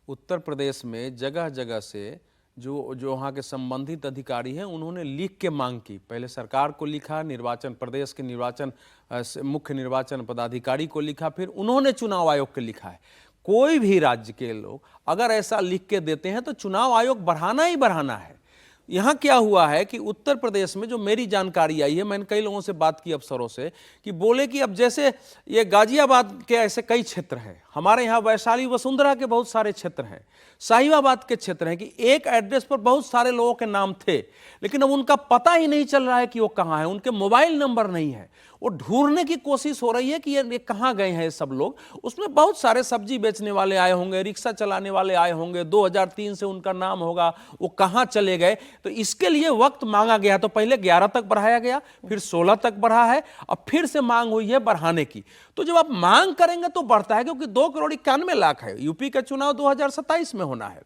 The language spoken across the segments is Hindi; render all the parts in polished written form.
उत्तर प्रदेश में जगह जगह से जो जो वहाँ के संबंधित अधिकारी हैं उन्होंने लिख के मांग की। पहले सरकार को लिखा, निर्वाचन प्रदेश के मुख्य निर्वाचन पदाधिकारी को लिखा, फिर उन्होंने चुनाव आयोग को लिखा है। कोई भी राज्य के लोग अगर ऐसा लिख के देते हैं तो चुनाव आयोग बढ़ाना ही बढ़ाना है। यहाँ क्या हुआ है कि उत्तर प्रदेश में जो मेरी जानकारी आई है, मैंने कई लोगों से बात की अफसरों से, कि बोले कि अब जैसे ये गाजियाबाद के ऐसे कई क्षेत्र हैं, हमारे यहाँ वैशाली वसुंधरा के बहुत सारे क्षेत्र हैं, साहिबाबाद के क्षेत्र हैं, कि एक एड्रेस पर बहुत सारे लोगों के नाम थे, लेकिन अब उनका पता ही नहीं चल रहा है कि वो कहाँ है, उनके मोबाइल नंबर नहीं है। वो ढूंढने की कोशिश हो रही है कि ये कहाँ गए हैं ये सब लोग। उसमें बहुत सारे सब्जी बेचने वाले आए होंगे, रिक्शा चलाने वाले आए होंगे, 2003 से उनका नाम होगा, वो कहाँ चले गए। तो इसके लिए वक्त मांगा गया। तो पहले 11 तक बढ़ाया गया, फिर 16 तक बढ़ा है, अब फिर से मांग हुई है बढ़ाने की। तो जब आप मांग करेंगे तो बढ़ता है, क्योंकि 2,91,00,000 है। यूपी का चुनाव 2027 में होना है।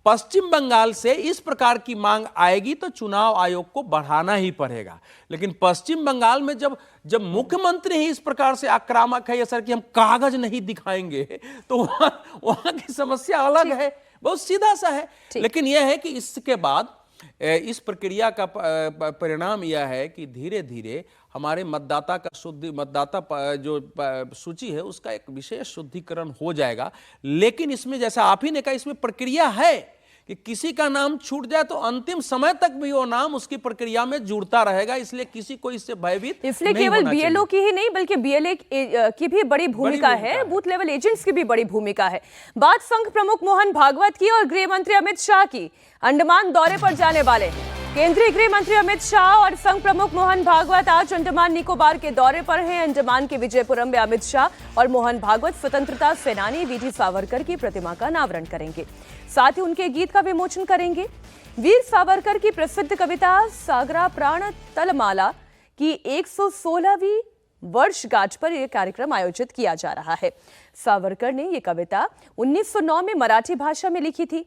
पश्चिम बंगाल से इस प्रकार की मांग आएगी तो चुनाव आयोग को बढ़ाना ही पड़ेगा। लेकिन पश्चिम बंगाल में जब मुख्यमंत्री ही इस प्रकार से आक्रामक है, सर, कि हम कागज नहीं दिखाएंगे, तो वहां की समस्या अलग है, बहुत सीधा सा है। लेकिन यह है कि इसके बाद इस प्रक्रिया का परिणाम यह है कि धीरे धीरे हमारे मतदाता जो सूची है उसका एक विशेष शुद्धिकरण हो जाएगा। लेकिन इसमें, जैसा आप ही ने कहा, इसमें प्रक्रिया है कि किसी का नाम छूट जाए तो अंतिम समय तक भी वो नाम उसकी प्रक्रिया में जुड़ता रहेगा। इसलिए किसी को इससे भयभीत इसलिए केवल बीएलओ की ही नहीं बल्कि बीएलए की भी बड़ी भूमिका है, बूथ लेवल एजेंट्स की भी बड़ी भूमिका है। बात संघ प्रमुख मोहन भागवत की और गृह मंत्री अमित शाह की। अंडमान दौरे पर जाने वाले हैं केंद्रीय गृह मंत्री अमित शाह और संघ प्रमुख मोहन भागवत आज अंडमान निकोबार के दौरे पर हैं। अंडमान के विजयपुरम में अमित शाह और मोहन भागवत स्वतंत्रता सेनानी वीर सावरकर की प्रतिमा का अनावरण करेंगे, साथ ही उनके गीत का विमोचन करेंगे। वीर सावरकर की प्रसिद्ध कविता सागरा प्राण तलमाला की 116वीं वर्षगांठ पर यह कार्यक्रम आयोजित किया जा रहा है। सावरकर ने यह कविता 1909 में मराठी भाषा में लिखी थी।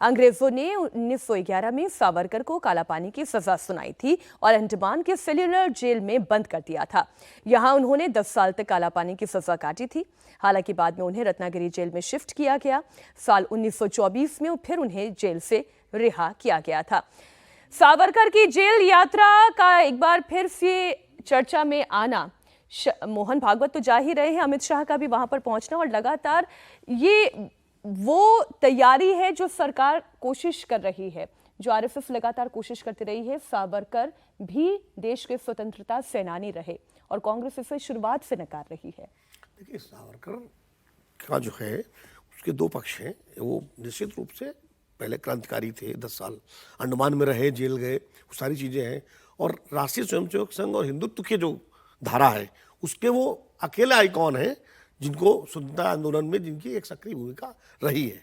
अंग्रेजों ने 1911 में सावरकर को कालापानी की सजा सुनाई थी और अंडमान के सेल्युलर जेल में बंद कर दिया था। यहां उन्होंने 10 साल तक कालापानी की सजा काटी थी। हालांकि बाद में उन्हें रत्नागिरी जेल में शिफ्ट किया गया। साल 1924 में फिर उन्हें जेल से रिहा किया गया था। सावरकर की जेल यात्रा का एक बार फिर से चर्चा में आना, मोहन भागवत तो जा ही रहे हैं, अमित शाह का भी वहां पर पहुंचना, और लगातार ये वो तैयारी है जो सरकार कोशिश कर रही है, जो आरएसएस लगातार कोशिश करती रही है, सावरकर भी देश के स्वतंत्रता सेनानी रहे, और कांग्रेस इसे शुरुआत से नकार रही है। देखिए, सावरकर का जो है उसके दो पक्ष हैं। वो निश्चित रूप से पहले क्रांतिकारी थे, 10 साल अंडमान में रहे, जेल गए, वो सारी चीज़ें हैं। और राष्ट्रीय स्वयंसेवक संघ और हिंदुत्व की जो धारा है उसके वो अकेले आइकॉन हैं जिनको स्वतंत्रता आंदोलन में जिनकी एक सक्रिय भूमिका रही है।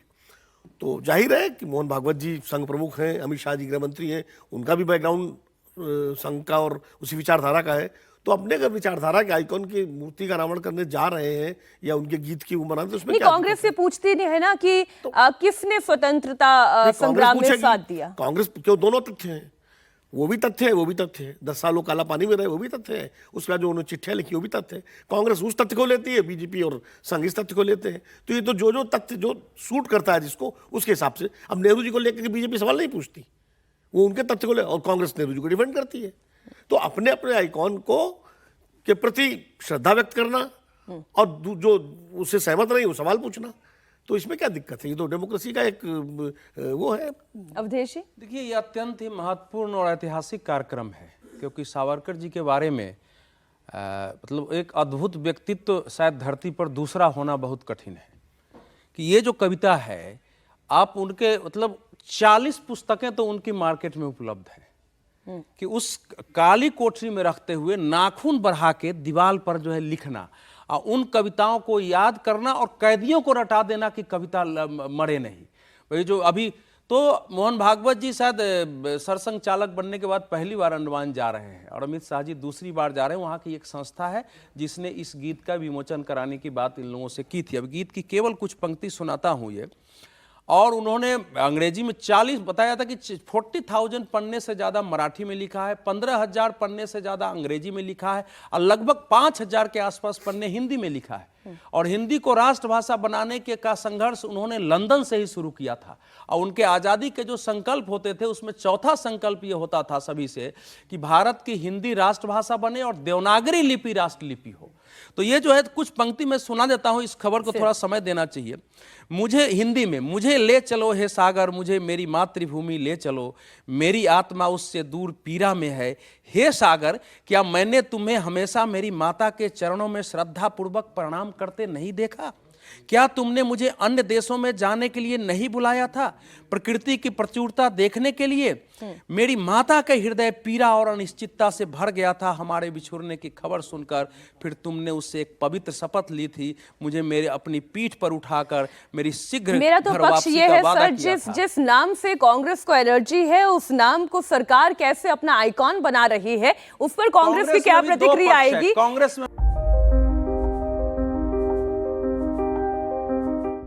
तो जाहिर है कि मोहन भागवत जी संघ प्रमुख हैं, अमित शाह जी गृह मंत्री हैं, उनका भी बैकग्राउंड संघ का और उसी विचारधारा का है। तो अपने अगर विचारधारा के आइकॉन की मूर्ति का अनावरण करने जा रहे हैं या उनके गीत की उम्र, तो उसमें क्या कांग्रेस से पूछती नहीं है ना कि किसने स्वतंत्रता संग्राम में साथ दिया? कांग्रेस क्यों, दोनों तथ्य हैं, वो भी तथ्य है, वो भी तथ्य है। 10 साल वो काला पानी में रहे, वो भी तथ्य है। उसका जो उन्होंने चिट्ठियां लिखी वो भी तथ्य है। कांग्रेस उस तथ्य को लेती है, बीजेपी और संघ इस तथ्य को लेते हैं। तो ये तो जो तथ्य जो सूट करता है जिसको, उसके हिसाब से। अब नेहरू जी को लेकर के बीजेपी सवाल नहीं पूछती, वो उनके तथ्य को ले, और कांग्रेस नेहरू जी को डिफेंड करती है। तो अपने अपने आइकॉन को के प्रति श्रद्धा व्यक्त करना और जो उससे सहमत नहीं वो सवाल पूछना, तो इसमें क्या दिक्कत है? ये तो डेमोक्रेसी का एक वो है। अवधेश जी, देखिए, ये अत्यंत ही महत्वपूर्ण और ऐतिहासिक कार्यक्रम है, क्योंकि सावरकर जी के बारे में मतलब एक अद्भुत व्यक्तित्व शायद धरती पर दूसरा होना बहुत कठिन है। कि ये जो कविता है, आप उनके मतलब 40 पुस्तकें तो उनकी मार्केट में उपलब्ध है, कि उस काली कोठरी में रखते हुए नाखून बढ़ा के दीवार पर जो है लिखना, और उन कविताओं को याद करना और कैदियों को रटा देना कि कविता मरे नहीं। वही जो अभी तो मोहन भागवत जी शायद सरसंघ चालक बनने के बाद पहली बार अंडमान जा रहे हैं, और अमित शाह जी दूसरी बार जा रहे हैं। वहाँ की एक संस्था है जिसने इस गीत का विमोचन कराने की बात इन लोगों से की थी। अब गीत की केवल कुछ पंक्ति सुनाता हूँ ये। और उन्होंने अंग्रेजी में 40 बताया था कि 40,000 पन्ने से ज़्यादा मराठी में लिखा है, 15,000 पन्ने से ज़्यादा अंग्रेजी में लिखा है, और लगभग 5,000 के आसपास पन्ने हिंदी में लिखा है। और हिंदी को राष्ट्रभाषा बनाने के का संघर्ष उन्होंने लंदन से ही शुरू किया था। और उनके आज़ादी के जो संकल्प होते थे उसमें चौथा संकल्प ये होता था सभी से कि भारत की हिंदी राष्ट्रभाषा बने और देवनागरी लिपि राष्ट्रलिपि हो। तो ये जो है कुछ पंक्ति में सुना देता हूं, इस खबर को थोड़ा समय देना चाहिए। मुझे हिंदी में, मुझे ले चलो हे सागर, मुझे मेरी मातृभूमि ले चलो, मेरी आत्मा उससे दूर पीरा में है। हे सागर, क्या मैंने तुम्हें हमेशा मेरी माता के चरणों में श्रद्धापूर्वक प्रणाम करते नहीं देखा? क्या तुमने मुझे अन्य देशों में जाने के लिए नहीं बुलाया था, प्रकृति की प्रचुरता देखने के लिए? मेरी माता का हृदय पीड़ा और अनिश्चितता से भर गया था हमारे बिछुड़ने की खबर सुनकर। फिर तुमने उससे एक पवित्र शपथ ली थी, मुझे मेरे अपनी पीठ पर उठाकर मेरी शीघ्र मेरा तो घर पक्ष वापसी ये का है वादा सर, किया था। जिस नाम से कांग्रेस को एलर्जी है, उस नाम को सरकार कैसे अपना आइकॉन बना रही है, उस पर कांग्रेस की क्या में भी दो प्रतिक्रिया पक्ष है। आएगी? कांग्रेस में